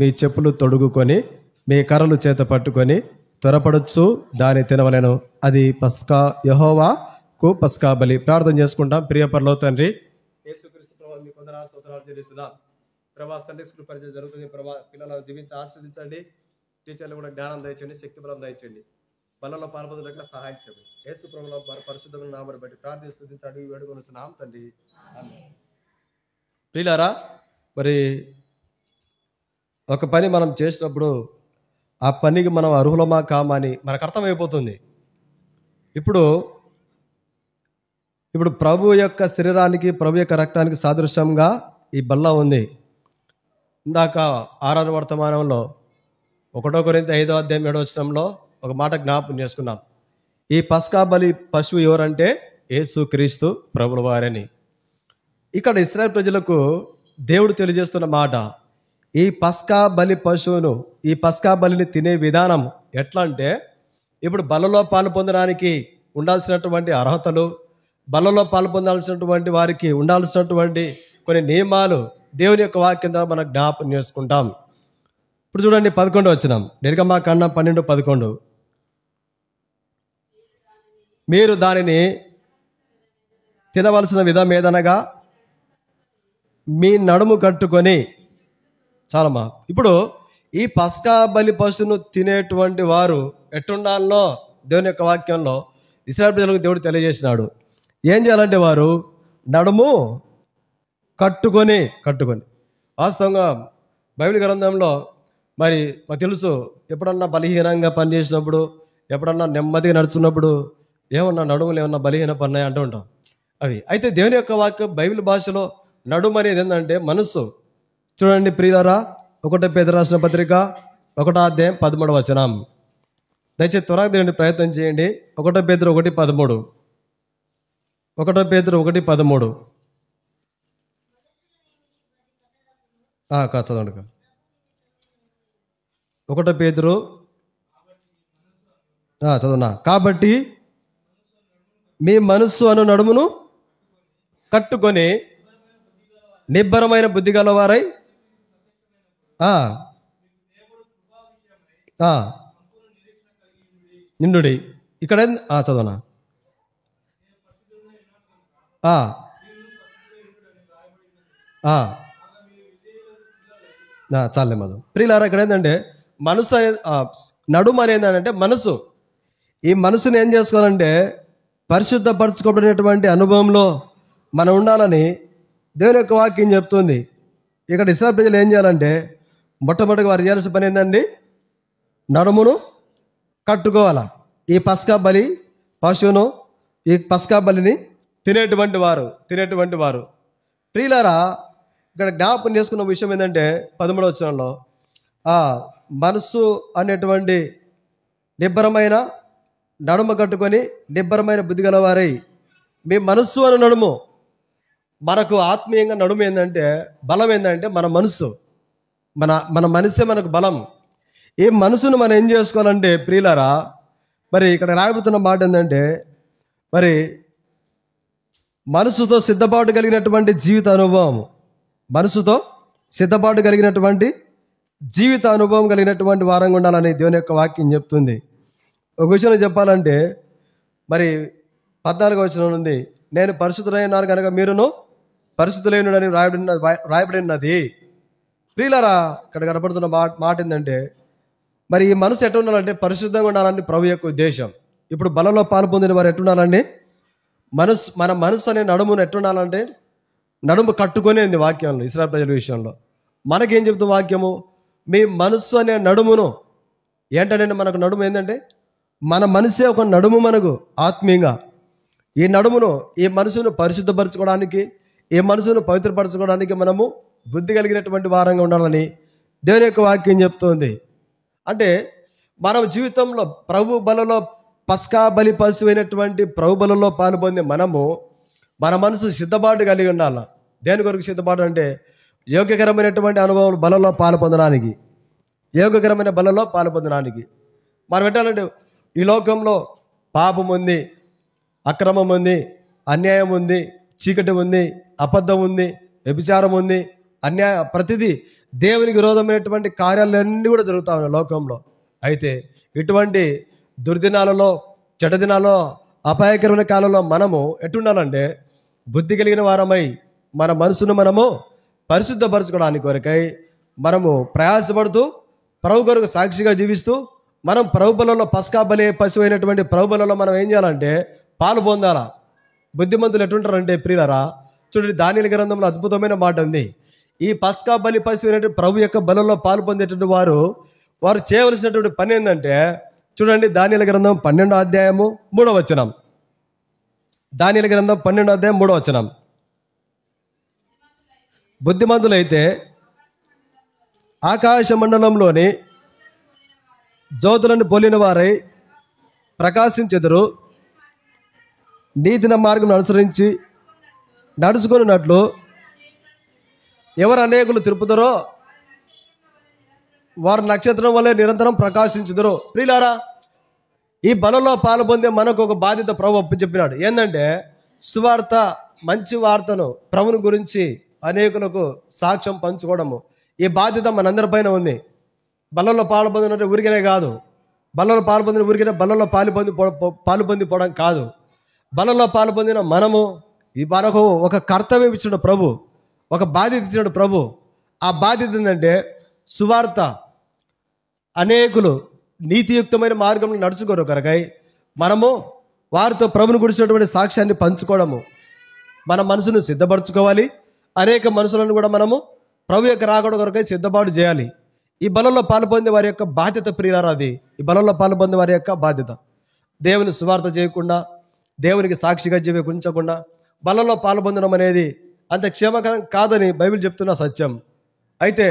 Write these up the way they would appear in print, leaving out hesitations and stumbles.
మీ చెప్పులు తొడుగుకొని మీ కర్రలు చేత పట్టుకొని త్వరపడచ్చు దాన్ని తినవలెను. అది పస్కా యెహోవాకు పస్కా బలి. ప్రార్థన చేసుకుంటాం. ప్రియ పరలోక తండ్రి యేసుక్రీస్తు ప్రభువా, మీకు వందనాలు స్తోత్రాలు చెల్లిస్తున్నాం. ప్రభా, సండే స్కూల్ పరిచయం జరుగుతుంది. ప్రభా, పిల్లలను దీవించి ఆశీర్వదించండి. టీచర్లు కూడా జ్ఞానం దయచండి, శక్తి బలం దయచండి. బలలో పాల్పొందడానికి సహాయం చేయండి. యేసు ప్రభువుల పరిశుద్ధమైన నామమును బట్టి ప్రార్థన స్తుతించండి వేడుకొనుచున్నాం తండ్రి. ఆమేన్. ప్రియులారా, మరి ఒక పని మనం చేసినప్పుడు ఆ పనికి మనం అర్హులమా కామా అని మనకు అర్థమైపోతుంది. ఇప్పుడు ప్రభు యొక్క శరీరానికి, ప్రభు యొక్క రక్తానికి సాదృశ్యంగా ఈ బల్ల ఉంది. ఇందాక 6వ వర్తమానంలో 1 కొరింథీ 5వ అధ్యాయం 7వ వచనంలో ఒక మాట జ్ఞాపకం చేసుకున్నాం. ఈ పస్కా బలి పశువు ఎవరంటే యేసు క్రీస్తు ప్రభుల వారని. ఇక్కడ ఇశ్రాయేలు ప్రజలకు దేవుడు తెలియజేస్తున్న మాట, ఈ పస్కా బలి పశువును, ఈ పస్కా బలిని తినే విధానం ఎట్లా అంటే, ఇప్పుడు బలలో పాలు పొందడానికి ఉండాల్సినటువంటి అర్హతలు, బలలో పాలు పొందాల్సినటువంటి వారికి ఉండాల్సినటువంటి కొన్ని నియమాలు దేవుని యొక్క వాక్యం ద్వారా మనం జ్ఞాపకం చేసుకుంటాం. ఇప్పుడు చూడండి 11వ వచనం, నిర్గమాకాండం 12:11. మీరు దానిని తినవలసిన విధం ఏదనగా మీ నడుము కట్టుకొని. చాలమ్మా. ఇప్పుడు ఈ పస్కా బలి పశువును తినేటువంటి వారు ఎట్టుండాలనో దేవుని యొక్క వాక్యంలో ఇశ్రాయేలు ప్రజలకు దేవుడు తెలియజేసినాడు. ఏం చేయాలంటే వారు నడుము కట్టుకొని. వాస్తవంగా బైబిల్ గ్రంథంలో మరి మాకు తెలుసు, ఎప్పుడన్నా బలహీనంగా పనిచేసినప్పుడు, ఎప్పుడన్నా నెమ్మదిగా నడుచున్నప్పుడు ఏమన్నా నడుములు ఏమన్నా బలహీన పన్నాయి అంటూ ఉంటాం. అవి అయితే దేవుని యొక్క వాక్యం బైబిల్ భాషలో నడుము అనేది ఏంటంటే మనస్సు. చూడండి ప్రియులారా, 1 పేతురు రాసిన పత్రిక 1వ అధ్యాయం 13వ వచనం. దయచేసి త్వరగా తినండి, ప్రయత్నం చేయండి. 1 పేతురు 1:13. 1 పేతురు 1:13. చదవండి. 1 పేతురు చదవనా. కాబట్టి మీ మనస్సు అను నడుమును కట్టుకొని నిబ్బరమైన బుద్ధి గలవారై నిండుడి. ఇక్కడ చదవనా. చాలే మధు. ప్రియులారా, ఇక్కడ ఏంటంటే మనసు అనేది, నడుము అనేది ఏంటంటే మనసు. ఈ మనసుని ఏం చేసుకోవాలంటే పరిశుద్ధపరచుకోబడినటువంటి అనుభవంలో మనం ఉండాలని దేవుని యొక్క వాక్యం చెప్తుంది. ఇక్కడ ఇశ్రాయేలు ప్రజలు ఏం చేయాలంటే మొట్టమొదటిగా వారు చేయాల్సిన పని ఏంటండి, నడుమును కట్టుకోవాలా. ఈ పస్కా బలి పశువును, ఈ పస్కా బలిని తినేటువంటి వారు. ప్రియులారా, ఇక్కడ జ్ఞాపకం చేసుకున్న విషయం ఏంటంటే 13వ వచనంలో మనస్సు అనేటువంటి నిబ్బరమైన నడుము కట్టుకొని నిబ్బరమైన బుద్ధి గలవారై. మీ మనస్సు అనే నడుము, మనకు ఆత్మీయంగా నడుము ఏంటంటే, బలం ఏంటంటే మన మనస్సు. మన మనస్సే మనకు బలం. ఈ మనసును మనం ఏం చేసుకోవాలంటే ప్రియులారా, మరి ఇక్కడ రాయబడుతున్న మాట ఏంటంటే, మరి మనసుతో సిద్ధపాటు కలిగినటువంటి జీవిత అనుభవం, మనసుతో సిద్ధపాటు కలిగినటువంటి జీవిత అనుభవం కలిగినటువంటి వారంగా ఉండాలని దేవుని యొక్క వాక్యం చెప్తుంది. ఒక విషయంలో చెప్పాలంటే, మరి 14వ వచనం ఉంది, నేను పరిశుద్ధులైనాను కనుక మీరును పరిశుద్ధులైనని రాయబడి ఉన్నది. ప్రియులారా, ఇక్కడ కనపడుతున్న మాట ఏంటంటే, మరి ఈ మనసు ఎట్లా ఉండాలంటే పరిశుద్ధంగా ఉండాలని ప్రభు యొక్క ఉద్దేశం. ఇప్పుడు బలలో పాలు పొందిన వారు ఎట్లుండాలండి, మన మనసు అనే నడుమును ఎట్లుండాలంటే నడుము కట్టుకునేది వాక్యంలో. ఇశ్రాయేలు ప్రజల విషయంలో మనకేం చెప్తుంది వాక్యము, మీ మనస్సు అనే నడుమును. ఏంటంటే మనకు నడుము ఏంటంటే మన మనసే ఒక నడుము మనకు ఆత్మీయంగా. ఈ నడుమును, ఈ మనసును పరిశుద్ధపరచుకోవడానికి, ఈ మనసును పవిత్రపరచుకోవడానికి మనము బుద్ధి కలిగినటువంటి వారంగా ఉండాలని దేవుని యొక్క వాక్యం చెప్తోంది. అంటే మనం జీవితంలో ప్రభు బలలో పస్కా బలి పశువైనటువంటి ప్రభు బలలో పాలు పొంది మనము మన మనసు సిద్ధపాటు కలిగి ఉండాలి. దేని కొరకు సిద్ధపాటు అంటే యోగ్యకరమైనటువంటి అనుభవం బలలో పాలు పొందడానికి, యోగ్యకరమైన బలలో పాలు పొందడానికి. మనం ఏంటంటే ఈ లోకంలో పాపం ఉంది, అక్రమం ఉంది, అన్యాయం ఉంది, చీకటి ఉంది, అబద్ధం ఉంది, వ్యభిచారం ఉంది, ప్రతిదీ దేవునికి విరోధమైనటువంటి కార్యాలన్నీ కూడా జరుగుతా ఉన్నాయి లోకంలో. అయితే ఇటువంటి దుర్దినాలలో, చెడ్డ దినాల్లో, అపాయకరమైన కాలంలో మనము ఎట్టుండాలంటే బుద్ధి కలిగిన వారమై మన మనసును మనము పరిశుద్ధపరచుకోవడానికి కొరకై మనము ప్రయాసపడుతూ ప్రభు కొరకు సాక్షిగా జీవిస్తూ మనం ప్రభు బలలో పస్కా బలి పశువు అయినటువంటి ప్రభు బలలో మనం ఏం చేయాలంటే పాలు పొందాలా. బుద్ధిమంతులు ఎట్టుంటారంటే ప్రియులారా, చూడండి దానియేలు గ్రంథంలో అద్భుతమైన మాట ఉంది. ఈ పస్కా బలి పశువు అయినటువంటి ప్రభు యొక్క బలలో పాలు పొందేటువంటి వారు చేయవలసినటువంటి పని ఏంటంటే, చూడండి దానియేలు గ్రంథం 12వ అధ్యాయము 3వ వచనం. దానియేలు గ్రంథం 12వ అధ్యాయం 3వ వచనం. బుద్ధిమంతులైతే ఆకాశ మండలంలోని జ్యోతులను పోలిన వారై ప్రకాశించెదరు, నీతిన మార్గం అనుసరించి నడుచుకున్నట్లు ఎవరు అనేకులు తిరుపుతారో వారు నక్షత్రం వల్లే నిరంతరం ప్రకాశించుదురు. ప్రియులారా, ఈ బలలో పాలు పొందే మనకు ఒక బాధ్యత ప్రభు చెప్పినాడు. ఏంటంటే సువార్త, మంచి వార్తను ప్రభుని గురించి అనేకులకు సాక్ష్యం పంచుకోవడము. ఈ బాధ్యత మనందరిపైన ఉంది. బలలో పాలు పొందినట్టు ఊరికనే కాదు, బలలో పాలు పొందిన ఊరికనే బలలో పాలు పొందిపోవడం కాదు. బలలో పాలు పొందిన మనము మనకు ఒక కర్తవ్యం ఇచ్చిన ప్రభు, ఒక బాధ్యత ఇచ్చిన ప్రభు. ఆ బాధ్యత ఏంటంటే సువార్త అనేకులు నీతియుక్తమైన మార్గంలో నడుచుకోరు కనుకై మనము వారితో ప్రభుని గురించినటువంటి సాక్ష్యాన్ని పంచుకోవడము, మన మనసును సిద్ధపరచుకోవాలి. అనేక మనుషులను కూడా మనము ప్రభు యొక్క రాకడ కొరకై సిద్ధపాటు చేయాలి. ఈ బలంలో పాలు పొందే వారి యొక్క బాధ్యత ప్రియులారా, అది ఈ బలంలో పాలు పొందే వారి యొక్క బాధ్యత. దేవుని సువార్త చేయకుండా, దేవునికి సాక్షిగా జీవించకుండా బలంలో పాలు పొందడం అనేది అంత క్షేమకరం కాదని బైబిల్ చెప్తున్న సత్యం. అయితే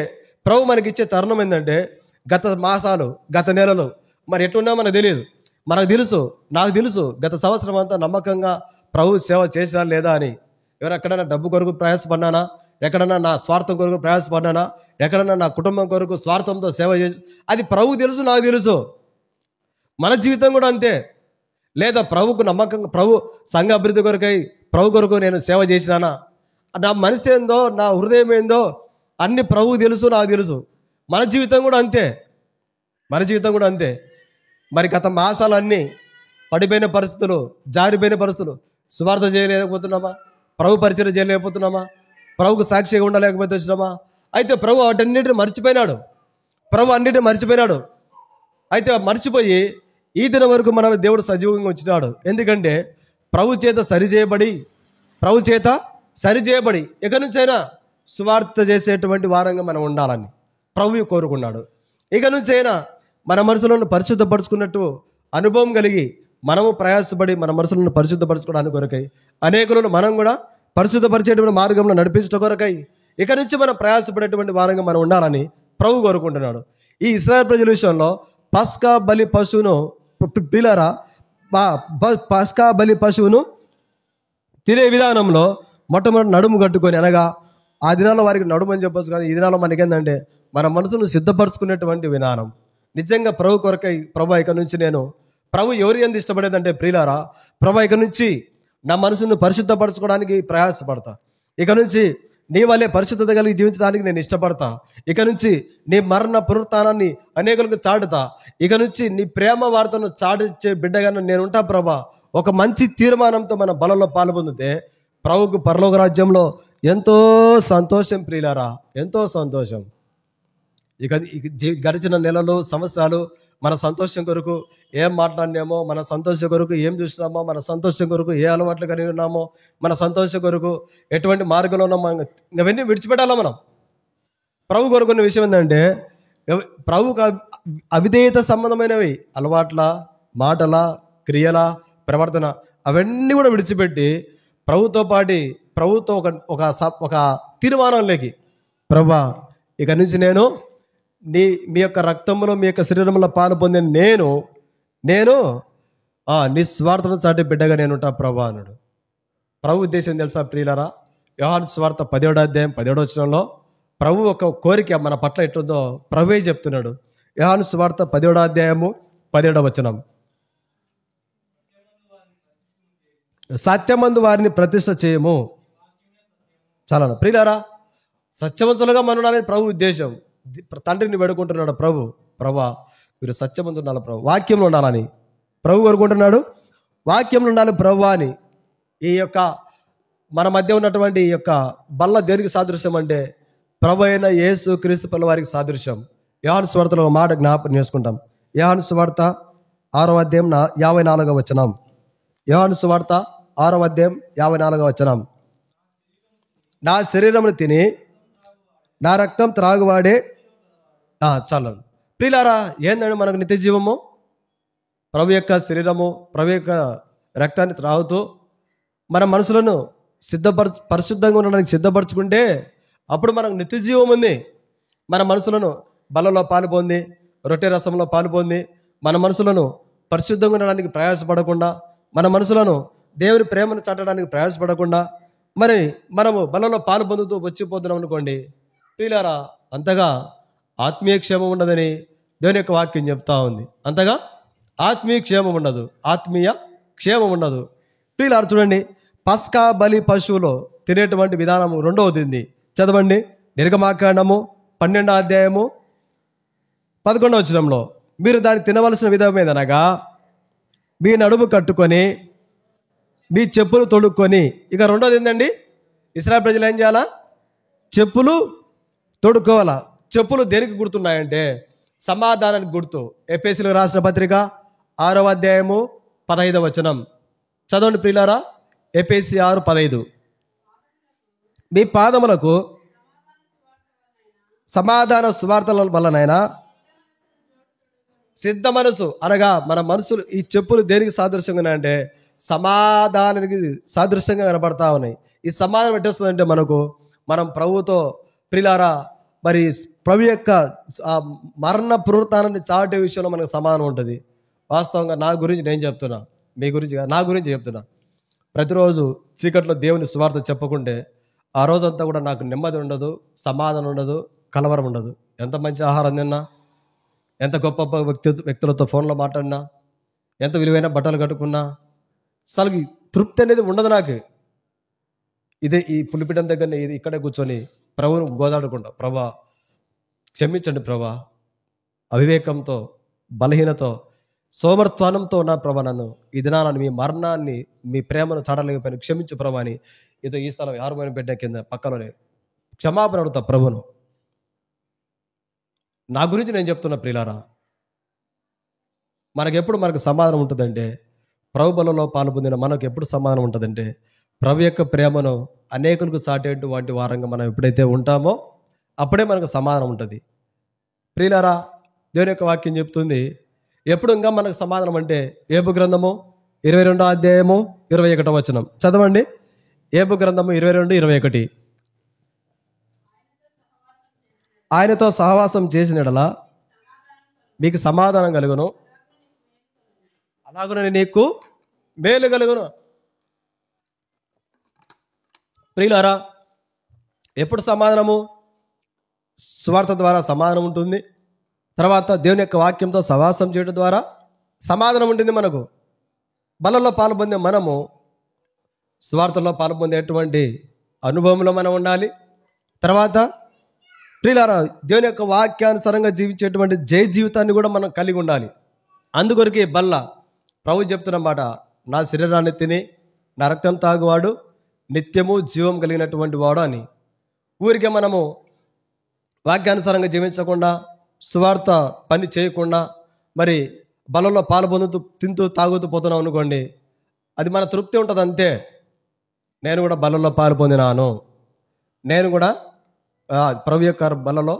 ప్రభు మనకి ఇచ్చే తరుణం ఏంటంటే, గత మాసాలు, గత నెలలు మరి ఎట్టున్నా మనకు తెలియదు. మనకు తెలుసు, నాకు తెలుసు గత సంవత్సరం అంతా నమ్మకంగా ప్రభు సేవ చేసినా లేదా అని. ఎక్కడైనా డబ్బు కొరకు ప్రయాసపడినానా, ఎక్కడన్నా నా స్వార్థం కొరకు ప్రయాసపడినానా, ఎక్కడన్నా నా కుటుంబం కొరకు స్వార్థంతో సేవ చేసి, అది ప్రభుకు తెలుసు, నాకు తెలుసు. మన జీవితం కూడా అంతే. లేదా ప్రభుకు నమ్మకంగా, ప్రభు సంఘ అభివృద్ధి కొరకై ప్రభు కొరకు నేను సేవ చేసినానా, నా మనసు ఏందో, నా హృదయం ఏందో అన్ని ప్రభుకు తెలుసు, నాకు తెలుసు. మన జీవితం కూడా అంతే, మన జీవితం కూడా అంతే. మరి గత మాసాలన్నీ పడిపోయిన పరిస్థితులు, జారిపోయిన పరిస్థితులు, సువార్త చేయలేకపోతున్నామా, ప్రభు పరిచయం చేయలేకపోతున్నామా, ప్రభుకు సాక్షిగా ఉండలేకపోతే వచ్చినామా? అయితే ప్రభు వాటన్నిటిని మర్చిపోయినాడు, ప్రభు అన్నిటిని మర్చిపోయినాడు. అయితే మర్చిపోయి ఈ దినం వరకు మనల్ని దేవుడు సజీవంగా ఉంచినాడు. ఎందుకంటే ప్రభు చేత సరిచేయబడి ఇక నుంచైనా సువార్త చేసేటువంటి వారంగా మనం ఉండాలని ప్రభు కోరుకున్నాడు. ఇక నుంచైనా మన మనసులను పరిశుద్ధపరుచుకున్నట్టు అనుభవం కలిగి మనము ప్రయాసపడి మన మనసులను పరిశుద్ధపరచుకోవడానికి కొరకై, అనేకులను మనం కూడా పరిశుద్ధపరిచేటువంటి మార్గంలో నడిపించడం కొరకై ఇక నుంచి మనం ప్రయాసపడేటువంటి వారంగా మనం ఉండాలని ప్రభు కోరుకుంటున్నాడు. ఈ ఇశ్రాయేలు ప్రజల విషయంలో పస్కా బలి పశువును పిల్లరా, పస్కా బలి పశువును తినే విధానంలో మొట్టమొదటి నడుము కట్టుకొని, అనగా ఆ దినాల్లో వారికి నడుము అని చెప్పొచ్చు, కానీ ఈ దినాల్లో మనకేందంటే మన మనసును సిద్ధపరచుకునేటువంటి విధానం. నిజంగా ప్రభు కొరకై ప్రభు ఇక నుంచి నేను ప్రభు ఎవరు ఎంత ఇష్టపడేదంటే ప్రియులారా, ప్రభు ఇక నుంచి నా మనసును పరిశుద్ధపరచుకోవడానికి ప్రయాసపడతా. ఇక నుంచి నీ వల్లే పరిశుద్ధత కలిగి జీవించడానికి నేను ఇష్టపడతా. ఇక నుంచి నీ మరణ పునరుత్థానాన్ని అనేకులకు చాటుతా. ఇక నుంచి నీ ప్రేమ వార్తను చాటిచ్చే బిడ్డగా నేను ఉంటా ప్రభా. ఒక మంచి తీర్మానంతో మన బలంలో పాల్పొందితే ప్రభుకు పరలోక రాజ్యంలో ఎంతో సంతోషం ప్రియులారా, ఎంతో సంతోషం. ఇక గడిచిన నెలలు, సంవత్సరాలు మన సంతోషం కొరకు ఏం మాట్లాడినామో, మన సంతోషం కొరకు ఏం చూసినామో, మన సంతోషం కొరకు ఏ అలవాట్లు కలిగి ఉన్నామో, మన సంతోషం కొరకు ఎటువంటి మార్గంలో ఉన్నామో, ఇవన్నీ విడిచిపెట్టాలా మనం. ప్రభు కొరకున్న విషయం ఏంటంటే, ప్రభుకు అవిధేయత సంబంధమైనవి అలవాట్ల, మాటల, క్రియల, ప్రవర్తన అవన్నీ కూడా విడిచిపెట్టి ప్రభుతో ఒక తీర్మానంలోకి, ప్రభా ఇక నుంచి మీ యొక్క రక్తంలో, మీ యొక్క శరీరంలో పాలు పొందిన నేను నీ స్వార్థను చాటే బిడ్డగా నేను ఉంటా ప్రభా అన్నాడు. ప్రభు ఉద్దేశం తెలుసా ప్రియులారా? యోహాను సువార్త 17వ అధ్యాయం 17వ వచనంలో ప్రభు ఒక కోరిక మన పట్ల ఎట్టుందో ప్రభువే చెప్తున్నాడు. యోహాను సువార్త 17వ అధ్యాయము 17వ వచనం, సత్యమందు వారిని ప్రతిష్ఠ చేయము. చాలా ప్రియులారా, సత్యవంతులుగా మనం ఉండాలని ప్రభు ఉద్దేశం. తండ్రిని వేడుకుంటున్నాడు ప్రభా మీరు సత్యవంతులు ఉండాలి ప్రభు, వాక్యంలో ఉండాలని ప్రభు కోరుకుంటున్నాడు. వాక్యంలో ఉండాలి ప్రభు అని. ఈ యొక్క మన మధ్య ఉన్నటువంటి ఈ యొక్క బల్ల దేనికి సాదృశ్యం అంటే ప్రభు అయిన యేసు క్రీస్తు పిల్ల వారికి సాదృశ్యం. యోహాను సువార్తలో ఒక మాట జ్ఞాపకం చేసుకుంటాం. యోహాను సువార్త 6వ అధ్యాయం 54వ వచనం. యోహాను సువార్త 6వ అధ్యాయం 54వ వచనం. నా శరీరమును తిని నా రక్తం త్రాగువాడే చాలు. ప్రియులారా, ఏందండి మనకు నిత్య జీవము? ప్రభు యొక్క శరీరము, ప్రభు యొక్క రక్తాన్ని త్రాగుతూ మన మనసులను పరిశుద్ధంగా ఉండడానికి సిద్ధపరచుకుంటే అప్పుడు మనకు నిత్య జీవం ఉంది. మన మనసులను బలలో పాలు పొంది, రొట్టె రసంలో పాలు పొంది, మన మనసులను పరిశుద్ధంగా ఉండడానికి ప్రయాసపడకుండా, మన మనసులను దేవుని ప్రేమను చాటడానికి ప్రయాసపడకుండా మరి మనము బలలో పాలు పొందుతూ వచ్చిపోతున్నాం అనుకోండి, ప్రియులారా, అంతగా ఆత్మీయ క్షేమం ఉండదని దేవుని యొక్క వాక్యం చెప్తా ఉంది. అంతగా ఆత్మీయ క్షేమం ఉండదు, ఆత్మీయ క్షేమం ఉండదు. ప్రియులారా చూడండి, పస్కా బలి పశువులో తినేటువంటి విధానం రెండవది చదవండి. నిర్గమాకాండము 12వ అధ్యాయము 11వ వచనంలో, మీరు దాన్ని తినవలసిన విధం ఏదనగా మీ నడుము కట్టుకొని మీ చెప్పులు తొడుక్కొని. ఇక రెండోది ఏంటండి? ఇశ్రాయేలు ప్రజలు ఏం చేయాలా? చెప్పులు తొడుక్కోవాలా. చెప్పులు దేనికి గుర్తున్నాయంటే సమాధానానికి గుర్తు. ఎఫెసీయులకు రాసిన పత్రిక 6వ అధ్యాయము 15వ వచనం చదవండి ప్రియులారా. ఎఫెసీ 6:15. మీ పాదములకు సమాధాన సువార్తల వలనైనా సిద్ధ మనసు, అనగా మన మనసులు, ఈ చెప్పులు దేనికి సాదృశ్యంగా ఉన్నాయంటే సమాధానానికి సాదృశ్యంగా కనబడతా ఉన్నాయి. ఈ సమాధానం ఎట్టొస్తుందంటే మనం ప్రభువుతో ప్రియులారా మరి ప్రభు యొక్క మరణ పునరుత్థానాన్ని చాటే విషయంలో మనకు సమాధానం ఉంటుంది. వాస్తవంగా నా గురించి నేను చెప్తున్నా, మీ గురించి నా గురించి చెప్తున్నా. ప్రతిరోజు చీకట్లో దేవుని సువార్త చెప్పకుంటే ఆ రోజంతా కూడా నాకు నెమ్మది ఉండదు, సమాధానం ఉండదు, కలవరం ఉండదు. ఎంత మంచి ఆహారం తిన్నా, ఎంత గొప్ప వ్యక్తులతో ఫోన్లో మాట్లాడినా, ఎంత విలువైన బట్టలు కట్టుకున్నా అసలు తృప్తి అనేది ఉండదు నాకు. ఇదే ఈ పులిపిటం దగ్గరనే ఇక్కడే కూర్చొని ప్రభువును గోదాడుకుంటా, ప్రభా క్షమించండి ప్రభా, అవివేకంతో, బలహీనతో, సోమర్త్వానంతో ఉన్న ప్రభా, నన్ను ఈ దినాలను మీ మరణాన్ని, మీ ప్రేమను చాడలేకపోయిన క్షమించు ప్రభా అని ఏదో ఈ స్థలం 6 పెట్టిన కింద పక్కలోనే క్షమాపణ అడుగుతా ప్రభును. నా గురించి నేను చెప్తున్నా ప్రియులారా, మనకు సమాధానం ఉంటుందంటే, ప్రభు బలలో పాలు పొందిన మనకు ఎప్పుడు సమాధానం ఉంటుందంటే ప్రభు యొక్క ప్రేమను అనేకులకు సాటేటువంటి వారంగా మనం ఎప్పుడైతే ఉంటామో అప్పుడే మనకు సమాధానం ఉంటుంది. ప్రియులారా, దేవుని యొక్క వాక్యం చెప్తుంది ఎప్పుడు ఇంకా మనకు సమాధానం అంటే ఏబు గ్రంథము 22వ అధ్యాయము 21వ వచనం చదవండి. ఏబు గ్రంథము 22:21. ఆయనతో సహవాసం చేసిన యెడల మీకు సమాధానం కలుగును, అలాగునని నీకు మేలు కలుగును. ప్రియులారా, ఎప్పుడు సమాధానము? సువార్త ద్వారా సమాధానం ఉంటుంది. తర్వాత దేవుని యొక్క వాక్యంతో సహవాసం చేయడం ద్వారా సమాధానం ఉంటుంది. మనకు బలలో పాలు పొందే మనము సువార్తలో పాలు పొందేటువంటి అనుభవంలో మనం ఉండాలి. తర్వాత ప్రియులారా, దేవుని యొక్క వాక్యానుసారంగా జీవించేటువంటి జయ జీవితాన్ని కూడా మనం కలిగి ఉండాలి. అందుకొరకే బల్ల ప్రభు చెప్తున్న మాట, నా శరీరాన్ని తిని నా రక్తం తాగువాడు నిత్యము జీవం కలిగినటువంటి వాడు అని. ఊరికే మనము వాక్యానుసారంగా జీవించకుండా, సువార్త పని చేయకుండా మరి బలంలో పాలు పొందుతూ తింటూ తాగుతూ పోతున్నాం అనుకోండి, అది మన తృప్తి ఉంటుంది అంతే. నేను కూడా బలంలో పాలు పొందినాను, నేను కూడా ప్రభు యొక్క బలలో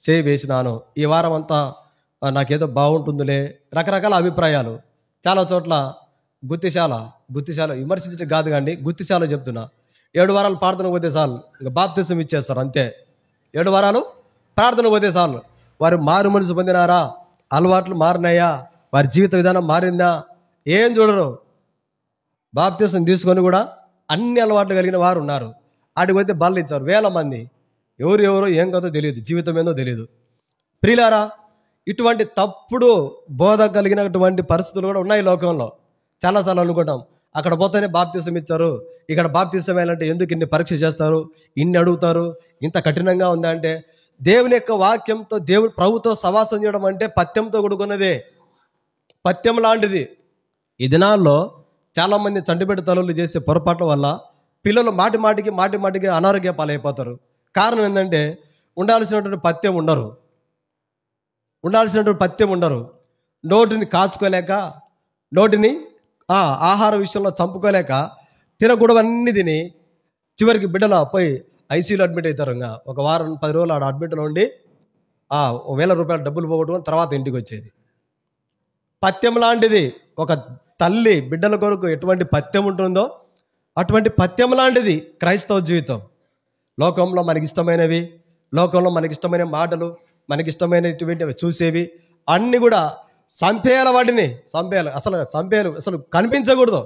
చేయి వేసినాను, ఈ వారం అంతా నాకేదో బాగుంటుందిలే, రకరకాల అభిప్రాయాలు. చాలా చోట్ల గుత్తిశాల విమర్శించడం కాదు కానీ గుత్తిశాల చెప్తున్నా, 7 వారాలు ప్రార్థన పోతే చాలు ఇంకా బాప్తిసం ఇచ్చేస్తారు అంతే. 7 వారాలు ప్రార్థన పోతే చాలు. వారు మారు మనసు పొందినారా, అలవాట్లు మారినాయా, వారి జీవిత విధానం మారిందా, ఏం చూడరు. బాప్తిసం తీసుకొని కూడా అన్ని అలవాట్లు కలిగిన వారు ఉన్నారు. ఆడికి పోతే బల్ల ఇచ్చారు 1000 మంది. ఎవరు ఏం కదో తెలియదు, జీవితం ఏందో తెలియదు. ప్రియులారా, ఇటువంటి తప్పుడు బోధ కలిగినటువంటి పరిస్థితులు కూడా ఉన్నాయి లోకంలో. చాలాసార్లు అనుకుంటాం, అక్కడ పోతేనే బాప్తిసం ఇచ్చారు, ఇక్కడ బాప్తిసం వేయాలంటే ఎందుకు ఇన్ని పరీక్ష చేస్తారు, ఇన్ని అడుగుతారు, ఇంత కఠినంగా ఉందా అంటే, దేవుని యొక్క వాక్యంతో దేవుడు ప్రభుతో సవాసం చేయడం అంటే పత్యంతో కూడుకున్నదే, పత్యం లాంటిది. ఈ దినాల్లో చాలామంది చంటిబిడ్డ తల్లులు చేసే పొరపాట్ల వల్ల పిల్లలు మాటి మాటికి అనారోగ్య పాలైపోతారు. కారణం ఏంటంటే ఉండాల్సినటువంటి పత్యం ఉండరు. నోటిని కాచుకోలేక, నోటిని ఆహార విషయంలో చంపుకోలేక తినకూడవన్నీ తిని చివరికి బిడ్డల పోయి ఐసీయూలో అడ్మిట్ అవుతారు. ఇంకా ఒక వారం 10 రోజులు ఆడ అడ్మిట్లో ఉండి 1,000 రూపాయలు డబ్బులు పోగొట్టుకొని తర్వాత ఇంటికి వచ్చేది. పత్యం లాంటిది. ఒక తల్లి బిడ్డల కొరకు ఎటువంటి పత్యం ఉంటుందో అటువంటి పత్యం లాంటిది క్రైస్తవ జీవితం. లోకంలో మనకిష్టమైనవి, లోకంలో మనకిష్టమైన మాటలు, మనకిష్టమైనటువంటి చూసేవి అన్నీ కూడా సంపేయాల, వాటిని సంపేయాలి. అసలు కనిపించకూడదు.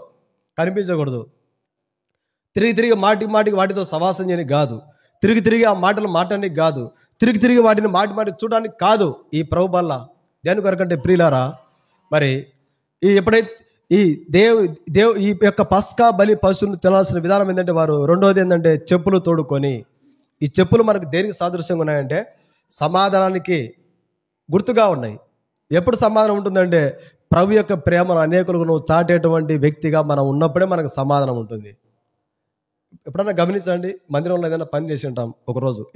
తిరిగి మాటికి వాటితో సవాసం చేయడానికి కాదు, తిరిగి ఆ మాటలు మాట్లాడడానికి కాదు, తిరిగి వాటిని మాటి చూడడానికి కాదు. ఈ ప్రభు వల్ల దేని కొరకంటే ప్రియులారా, మరి ఎప్పుడైతే ఈ ఈ యొక్క పస్కా బలి పశువులు తినాల్సిన విధానం ఏంటంటే, వారు రెండవది ఏంటంటే చెప్పులు తోడుకొని. ఈ చెప్పులు మనకు దేనికి సాదృశ్యంగా ఉన్నాయంటే సమాధానానికి గుర్తుగా ఉన్నాయి. ఎప్పుడు సమాధానం ఉంటుందంటే ప్రభు యొక్క ప్రేమను అనేకులకు నువ్వు చాటేటువంటి వ్యక్తిగా మనం ఉన్నప్పుడే మనకు సమాధానం ఉంటుంది. ఎప్పుడన్నా గమనించండి, మందిరంలో ఏదైనా పని చేసి ఉంటాం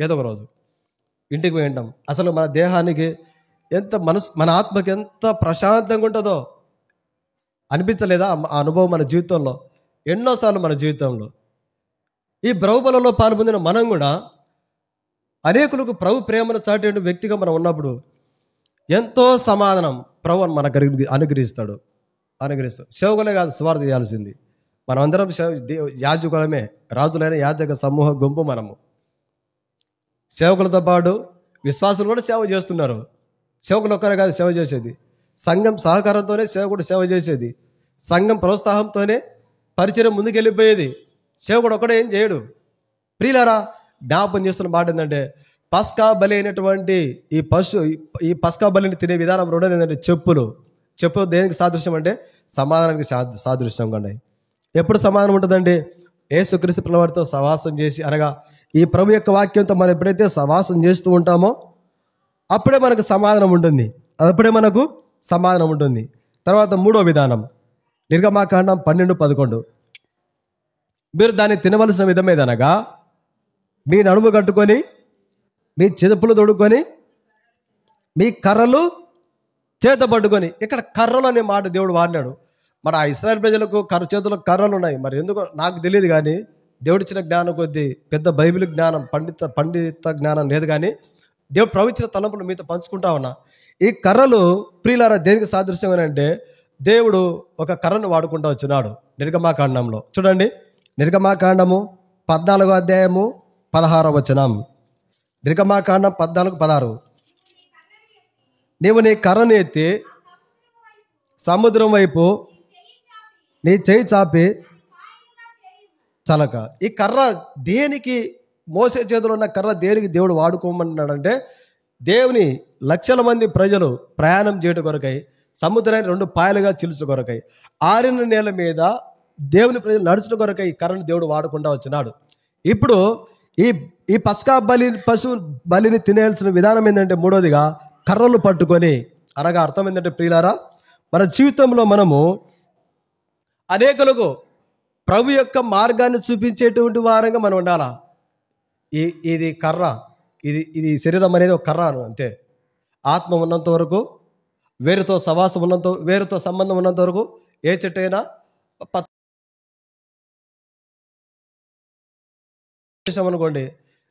ఏదో ఒక రోజు ఇంటికి పోయి ఉంటాం. అసలు మన దేహానికి ఎంత మన ఆత్మకి ఎంత ప్రశాంతంగా ఉంటుందో అనిపించలేదా? ఆ అనుభవం మన జీవితంలో ఎన్నోసార్లు మన జీవితంలో ఈ ప్రభుబలలో పాల్పొందిన మనం కూడా అనేకులకు ప్రభు ప్రేమను చాటే వ్యక్తిగా మనం ఉన్నప్పుడు ఎంతో సమాధానం ప్రభు మనకు అనుగ్రహిస్తాడు. సేవకులే కాదు, సువార్త చేయాల్సింది మనమందరం. యాజకులమే, రాజులైన యాజక సమూహ గుంపు మనము. సేవకులతో పాటు విశ్వాసులు కూడా సేవ చేస్తున్నారు. సేవకులు ఒక్కరే కాదు సేవ చేసేది, సంఘం సహకారంతోనే సేవకుడు సేవ చేసేది, సంఘం ప్రోత్సాహంతోనే పరిచయం ముందుకెళ్ళిపోయేది. సేవకుడు ఒక్కడే ఏం చేయడు. ప్రియులారా, జ్ఞాపకం చేస్తున్న మాట ఏంటంటే పస్కా బలి అయినటువంటి ఈ పస్కా బలిని తినే విధానం రెండోది ఏంటంటే చెప్పులు దేనికి సాదృశ్యం అంటే సమాధానానికి సాదృశ్యంగా ఉన్నాయి. ఎప్పుడు సమాధానం ఉంటుందండి? యేసుక్రీస్తు ప్రభువారితో సవాసం చేసి, అనగా ఈ ప్రభు యొక్క వాక్యంతో మనం ఎప్పుడైతే సవాసం చేస్తూ ఉంటామో అప్పుడే మనకు సమాధానం ఉంటుంది. తర్వాత మూడో విధానం నిర్గమాకాండం 12:11. మీరు దాన్ని తినవలసిన విధమేదనగా మీ నడుము కట్టుకొని, మీ చెప్పులు తొడుక్కొని, మీ కర్రలు చేత పట్టుకొని. ఇక్కడ కర్రలు అనే మాట దేవుడు వాడినాడు. మరి ఆ ఇశ్రాయేల్ ప్రజలకు చేతుల్లో కర్రలు ఉన్నాయి. మరి ఎందుకో నాకు తెలియదు, కానీ దేవుడిచ్చిన జ్ఞానం కొద్దీ పెద్ద బైబిల్ జ్ఞానం, పండిత జ్ఞానం లేదు, కానీ దేవుడు ప్రవచించిన తలంపులు మీతో పంచుకుంటా ఉన్నా. ఈ కర్రలు ప్రియులారా దేనికి సాదృశ్యంగా అంటే దేవుడు ఒక కర్రను వాడుకుంటూ వచ్చినాడు. నిర్గమాకాండంలో చూడండి, నిర్గమాకాండము 14వ అధ్యాయము 16వ వచనం. నిర్గమాకాండం 14:16. నీవు నీ కర్రను ఎత్తి సముద్రం వైపు నీ చేయి చాపి చలక. ఈ కర్ర దేనికి, మోసే చేతిలో ఉన్న కర్ర దేనికి దేవుడు వాడుకోమన్నాడంటే, దేవుని లక్షల మంది ప్రజలు ప్రయాణం చేయడం కొరకై, సముద్రాన్ని 2 పాయలుగా చీల్చు కొరకై, ఆరిన నేల మీద దేవుని ప్రజలు నడుచుట కొరకై ఈ కర్రను దేవుడు వాడుకుంటూ వచ్చినాడు. ఇప్పుడు ఈ పస్కా పశువు బలిని తినేయాల్సిన విధానం ఏంటంటే మూడోదిగా కర్రలు పట్టుకొని. అనగా అర్థం ఏంటంటే ప్రియులారా, మన జీవితంలో మనము అనేకులకు ప్రభు యొక్క మార్గాన్ని చూపించేటువంటి వారంగా మనం ఉండాలా. ఇది కర్ర, ఇది శరీరం అనేది ఒక కర్ర అంతే. ఆత్మ ఉన్నంత వరకు, వేరుతో సవాసం ఉన్నంత, వేరుతో సంబంధం ఉన్నంత వరకు ఏ చెట్టు అయినా అనుకోండి,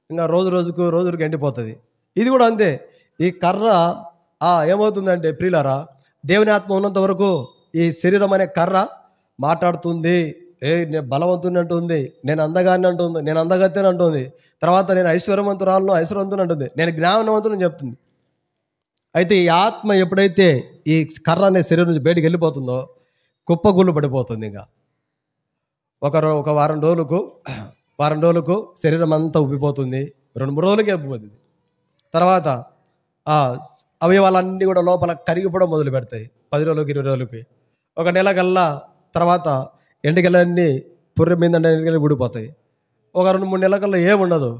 ఇంకా రోజుకి ఎండిపోతుంది. ఇది కూడా అంతే. ఈ కర్ర ఏమవుతుందంటే ప్రియులారా, దేవుని ఆత్మ ఉన్నంత వరకు ఈ శరీరం అనే కర్ర మాట్లాడుతుంది. నేను బలవంతుని అంటుంది, నేను అందగాన్ని అంటుంది, నేను అందగత్తెని అంటుంది, తర్వాత నేను ఐశ్వర్యవంతుని అంటుంది, నేను జ్ఞానవంతుని చెప్తుంది. అయితే ఈ ఆత్మ ఎప్పుడైతే ఈ కర్ర అనే శరీరం నుంచి బయటికి వెళ్ళిపోతుందో కుప్పగుళ్ళు పడిపోతుంది. ఇంకా ఒక వారం రోజులకు శరీరం అంతా ఉబ్బిపోతుంది. 2-3 రోజులకే ఉబ్బిపోతుంది. తర్వాత అవయవాలన్నీ కూడా లోపల కరిగిపోవడం మొదలు పెడతాయి. 10 రోజులకి 20 రోజులకి, 1 నెల కల్లా తర్వాత ఎంటికలన్నీ పుర్రె మీద ఎంటికలు ఊడిపోతాయి. ఒక 2-3 నెలల కల్లా ఏముండదు.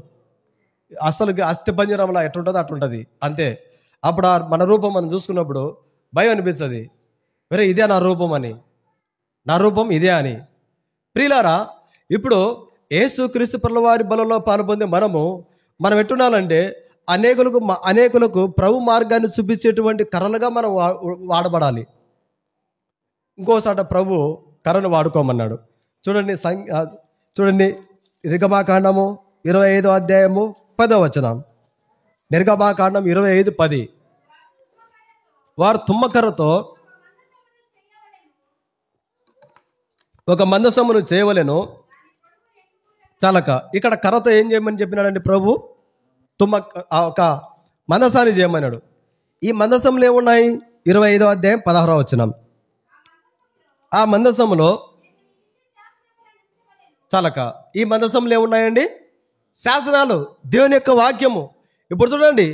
అసలు అస్థి పంజరంలో ఎట్లుంటుందో అట్లుంటుంది అంతే. అప్పుడు మన రూపం మనం చూసుకున్నప్పుడు భయం అనిపిస్తుంది. వేరే ఇదే నా రూపం అని, నా రూపం ఇదే అని. ప్రియులారా, ఇప్పుడు యేసుక్రీస్తు ప్రభువారి బలలో పాల్పొందే మనం ఎట్టుండాలంటే అనేకులకు ప్రభు మార్గాన్ని చూపించేటువంటి కర్రలుగా మనం వాడబడాలి. ఇంకోసాట ప్రభు కర్రను వాడుకోమన్నాడు. చూడండి నిర్గమాకాండము 25వ అధ్యాయము 10వ వచనం. నిర్గమాకాండం 25:10. వారు తుమ్మకర్రతో ఒక మందసమును చేయవలెను చాలక. ఇక్కడ కర్రతో ఏం చేయమని చెప్పినాడండి ప్రభు? ఒక మందసాన్ని చేయమన్నాడు. ఈ మందసంలో ఏమున్నాయి? 25వ అధ్యాయం 16వ వచనం. ఆ మందసములో చాలక ఈ మందసంలో ఏమున్నాయండి? శాసనాలు, దేవుని యొక్క వాక్యము. ఇప్పుడు చూడండి,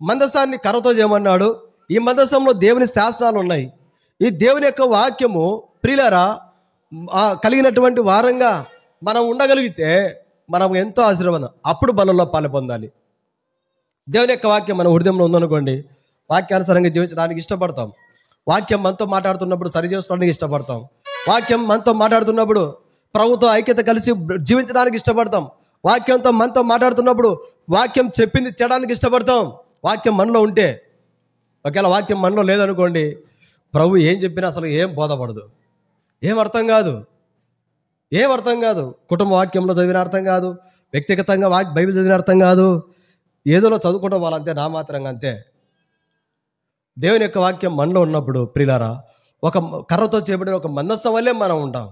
మందసాన్ని కర్రతో చేయమన్నాడు. ఈ మందసంలో దేవుని శాసనాలు ఉన్నాయి. ఈ దేవుని యొక్క వాక్యము ప్రియులారా కలిగినటువంటి వారంగా మనం ఉండగలిగితే మనం ఎంతో ఆశీర్వాదం. అప్పుడు బలంలో పాలు పొందాలి. దేవుని యొక్క వాక్యం మన హృదయంలో ఉందనుకోండి, వాక్యానుసారంగా జీవించడానికి ఇష్టపడతాం. వాక్యం మనతో మాట్లాడుతున్నప్పుడు సరి చేసుకోవడానికి ఇష్టపడతాం. వాక్యం మనతో మాట్లాడుతున్నప్పుడు ప్రభుతో ఐక్యత కలిసి జీవించడానికి ఇష్టపడతాం. వాక్యంతో మనతో మాట్లాడుతున్నప్పుడు వాక్యం చెప్పింది చేయడానికి ఇష్టపడతాం. వాక్యం మనలో ఉంటే. ఒకవేళ వాక్యం మనలో లేదనుకోండి, ప్రభు ఏం చెప్పినా అసలు ఏం బోధపడదు, ఏం అర్థం కాదు. కుటుంబ వాక్యంలో చదివిన అర్థం కాదు, వ్యక్తిగతంగా బైబిల్ చదివిన అర్థం కాదు. ఏదోలో చదువుకుంటాం వాళ్ళంతే, నా మాత్రంగా అంతే. దేవుని యొక్క వాక్యం మనలో ఉన్నప్పుడు ప్రియులారా ఒక కర్రతో చేయబడిన ఒక మందసం వల్లే మనం ఉంటాం.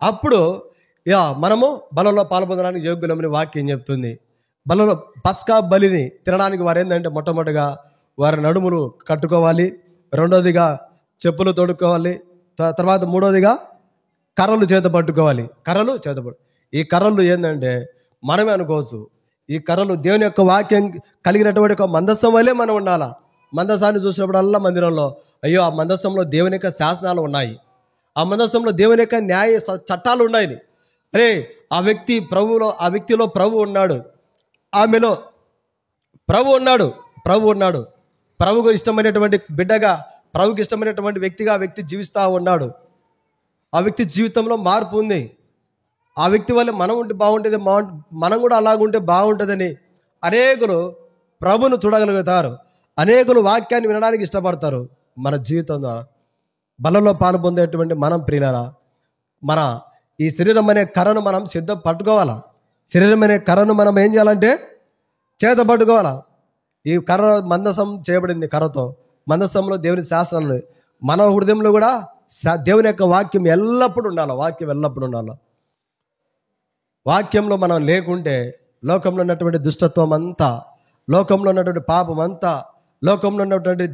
అప్పుడు మనము బలంలో పాల్పొందడానికి యోగ్యులమని వాక్యం చెప్తుంది. బలంలో పస్కా బలిని తినడానికి వారు ఏంటంటే మొట్టమొదటిగా వారి నడుములు కట్టుకోవాలి, రెండోదిగా చెప్పులు తొడుక్కోవాలి, తర్వాత మూడోదిగా కర్రలు చేత పట్టుకోవాలి. ఈ కర్రలు ఏంటంటే మనమే అనుకోవచ్చు, ఈ కర్రలు దేవుని యొక్క వాక్యం కలిగినటువంటి ఒక మందసం వల్లే మనం ఉండాలా. మందసాన్ని చూసినప్పుడల్లా మందిరంలో అయ్యో ఆ మందసంలో దేవుని యొక్క శాసనాలు ఉన్నాయి, ఆ మందసంలో దేవుని యొక్క న్యాయ చట్టాలు ఉన్నాయి. అరే ఆ వ్యక్తిలో ప్రభు ఉన్నాడు, ఆమెలో ప్రభు ఉన్నాడు. ప్రభుకు ఇష్టమైనటువంటి బిడ్డగా, ప్రభుకి ఇష్టమైనటువంటి వ్యక్తిగా ఆ వ్యక్తి జీవిస్తూ ఉన్నాడు. ఆ వ్యక్తి జీవితంలో మార్పు ఉంది. ఆ వ్యక్తి వల్ల మనం ఉంటే బాగుంటుంది, మనం కూడా అలాగుంటే బాగుంటుందని అనేకులు ప్రభును చూడగలుగుతారు. అనేకులు వాక్యాన్ని వినడానికి ఇష్టపడతారు. మన జీవితంలో బలంలో పాలు పొందేటువంటి మనం ప్రియులారా, మన ఈ శరీరం అనే కర్రను మనం పట్టుకోవాలా. శరీరం అనే కర్రను మనం ఏం చేయాలంటే చేత పట్టుకోవాలా. ఈ కర్ర మందసం చేయబడింది కర్రతో. మందసంలో దేవుని శాసనాలు. మన హృదయంలో కూడా దేవుని యొక్క వాక్యం ఎల్లప్పుడూ ఉండాలి. వాక్యంలో మనం లేకుంటే లోకంలో ఉన్నటువంటి దుష్టత్వం అంతా, లోకంలో ఉన్నటువంటి పాపం అంతా, లోకంలో ఉన్నటువంటి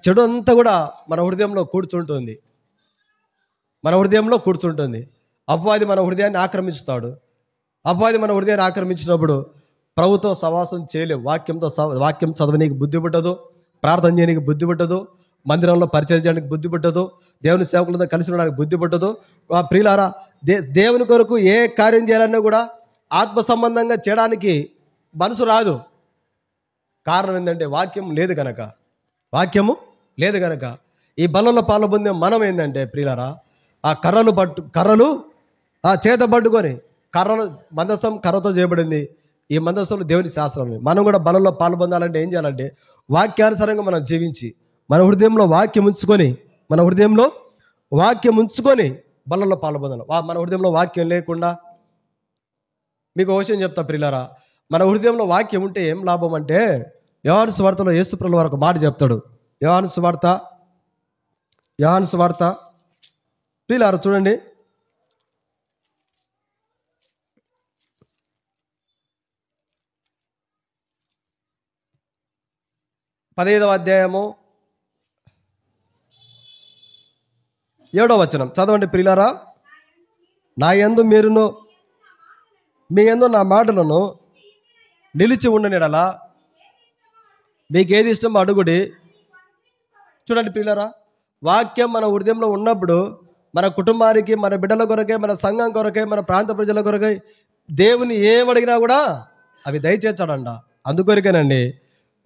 చెడు అంతా కూడా మన హృదయంలో కూర్చుంటుంది. అపవాది మన హృదయాన్ని ఆక్రమిస్తాడు. అపవాది మన హృదయాన్ని ఆక్రమించినప్పుడు ప్రభుతో సవాసం చేయలేవు. వాక్యం చదవనీకి బుద్ధి పుట్టదు, ప్రార్థన చేయడానికి బుద్ధి పుట్టదు, మందిరంలో పరిచయం చేయడానికి బుద్ధి పుట్టదు, దేవుని సేవకులతో కలిసి ఉండడానికి బుద్ధి పుట్టదు. ప్రియులారా, దేవుని కొరకు ఏ కార్యం చేయాలన్నా కూడా ఆత్మ సంబంధంగా చేయడానికి మనసు రాదు. కారణం ఏంటంటే వాక్యము లేదు కనుక. ఈ బలంలో పాల్పొందే మనం ఏంటంటే ప్రియులారా, ఆ కర్రలు ఆ చేత పట్టుకొని, మందసం కర్రతో చేయబడింది. ఈ మందసంలో దేవుని శాస్త్రం. మనం కూడా బలంలో పాల్పొందాలంటే ఏం చేయాలంటే వాక్యానుసారంగా మనం జీవించి మన హృదయంలో వాక్యం ఉంచుకొని బలంలో పాల్పొందాలి. మన హృదయంలో వాక్యం లేకుండా, మీకు ఒక విషయం చెప్తా ప్రియులారా, మన హృదయంలో వాక్యం ఉంటే ఏం లాభం అంటే, యోహాను సువార్తలో యేసు ప్రభువు వారు ఒక మాట చెప్తాడు. యోహాను సువార్త ప్రియులారా చూడండి, 15వ అధ్యాయము 7వ వచనం చదవండి ప్రియులారా. నా యందు మీరును, మీ యందు నా మాటలను నిలిచి ఉండనిడలా మీకేది ఇష్టం అడుగుడి. చూడండి ప్రియులారా, వాక్యం మన హృదయంలో ఉన్నప్పుడు మన కుటుంబానికి, మన బిడ్డల కొరకే, మన సంఘం కొరకే, మన ప్రాంత ప్రజల కొరకై దేవుని ఏమడిగినా కూడా అవి దయచేస్తాడంట. అందుకొరకేనండి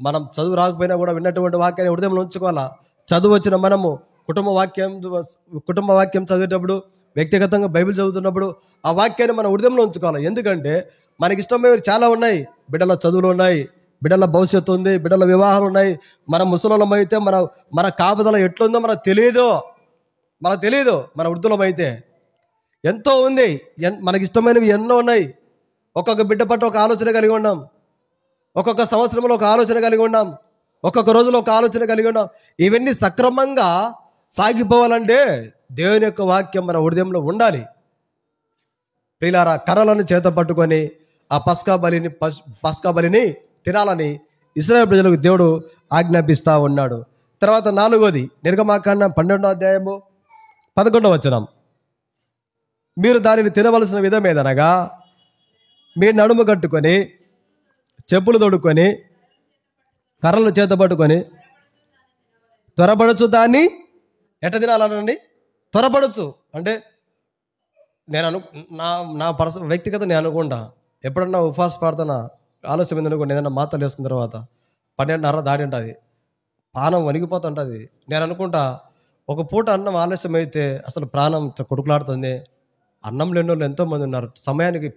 మనం చదువు రాకపోయినా కూడా విన్నటువంటి వాక్యాన్ని హృదయంలో ఉంచుకోవాలా. చదువు వచ్చిన మనము కుటుంబ వాక్యం చదివేటప్పుడు, వ్యక్తిగతంగా బైబిల్ చదువుతున్నప్పుడు ఆ వాక్యాన్ని మన హృదయంలో ఉంచుకోవాలి. ఎందుకంటే మనకి ఇష్టమైనవి చాలా ఉన్నాయి. బిడ్డల చదువులు ఉన్నాయి, బిడ్డల భవిష్యత్తు ఉంది, బిడ్డల వివాహాలు ఉన్నాయి. మన ముసలోళ్ళం అయితే మన కాపుదల ఎట్లుందో మనకు తెలియదు. మన వృద్ధులం అయితే ఎంతో ఉంది. మనకి ఇష్టమైనవి ఎన్నో ఉన్నాయి. ఒక్కొక్క బిడ్డ పట్ల ఒక ఆలోచన కలిగి ఉన్నాం, ఒక్కొక్క సంవత్సరంలో ఒక ఆలోచన కలిగి ఉన్నాం, ఒక్కొక్క రోజులో ఒక ఆలోచన కలిగి ఉన్నాం. ఇవన్నీ సక్రమంగా సాగిపోవాలంటే దేవుని యొక్క వాక్యం మన హృదయంలో ఉండాలి. ప్రియులారా, కర్రలను చేత పట్టుకొని ఆ పస్కా బలిని తినాలని ఇశ్రాయేలు ప్రజలకు దేవుడు ఆజ్ఞాపిస్తా ఉన్నాడు. తర్వాత 4వది నిర్గమాకాండం 12వ అధ్యాయము 11వ వచనం. మీరు దానిని తినవలసిన విధం ఏదనగా, మీరు నడుము కట్టుకొని, చెప్పులు తొడుక్కొని, కర్రలు చేత పట్టుకొని త్వరపడచ్చు. దాన్ని ఎట్ట తినాలనండి? త్వరపడచ్చు అంటే నా వ్యక్తిగత నేను అనుకుంటా, ఎప్పుడన్నా ఉపవాస ప్రార్థన ఆలస్యం ఏందనుకోండి, ఏదన్నా మాతలు వేసుకున్న తర్వాత 12:30 దాడి ఉంటుంది, ప్రాణం వణిగిపోతుంటుంది. నేను అనుకుంటా, ఒక పూట అన్నం ఆలస్యం అయితే అసలు ప్రాణం కొడుకులాడుతుంది. అన్నం లేని వాళ్ళు ఎంతోమంది ఉన్నారు, సమయానికి